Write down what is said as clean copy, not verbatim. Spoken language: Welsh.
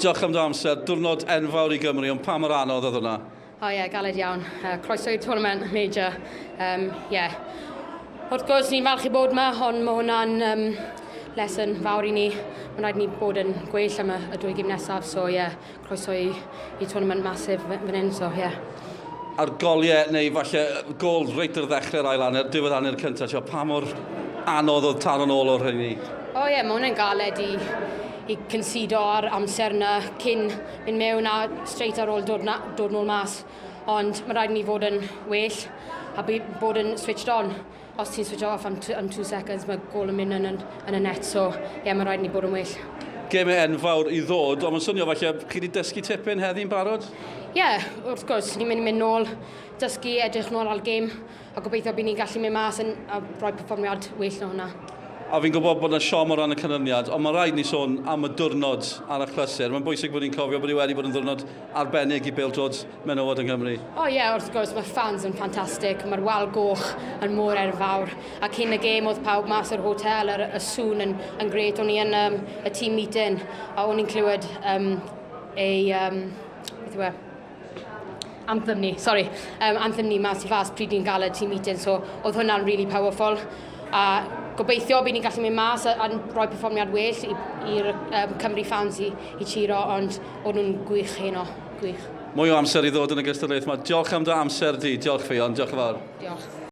diolch am dy amser. Diwrnod enfawr I Gymru, ond pa mor anodd oedd hwnna? O ie, galed iawn. Croeso i'r tournament major. Wrth gwrs, ni'n falch I bod yma, ond mae hwnna'n lesson fawr I ni. Mae'n rhaid ni bod yn gwell am y dwy gym nesaf, so croeso I tournament masif fan hyn, so A'r goliau, neu falle gol reit ar ddechrau'r ail anner, diwedd anner cyntaf, pa mor anodd oedd tan yn ôl o'r hynny? O ie, mae hwnna'n galed I consido ar amser yna cyn mynd mewn a straight ar ôl dod nôl mas. Ond mae rhaid ni fod yn well a bod yn switched on. Os ti'n switch off am 2 seconds, mae gol yn mynd yn y net, so mae rhaid ni bod yn well. Gemau enfawr I ddod, ond mae'n swnio falle chi wedi dysgu tipyn heddi'n barod? Wrth gwrs, ni'n mynd nôl, dysgu, edrych nôl ar gêm, a gobeithio bydd ni'n gallu mynd mas a rhoi perfformiad well na hwnna. A fi'n gwybod bod yna siom o ran y canlyniad, ond mae rhaid ni sôn am y diwrnod ar y chlysur. Mae'n bwysig bod ni'n cofio bod I wedi bod yn diwrnod arbennig I bêl-droed menywod yng Nghymru. Wrth gwrs, mae ffans yn ffantastig. Mae'r Wal Goch yn môr enfawr. Ac cyn y gêm oedd pawb mas o'r hotel, y sŵn yn gret. O'n I yn y team meeting, a o'n i'n clywed anthem ni mas I fas pryd ni'n gael y team meeting, so oedd hwnna'n really powerful. A gobeithio bydd ni'n gallu mynd mas a rhoi perfformiad well i'r Cymru fans I chiro, ond o'n nhw'n gwych heno, gwych. Mwy o amser I ddod yn y gystadlaeth yma. Diolch am dy amser di. Diolch Ffion, diolch yn fawr. Diolch.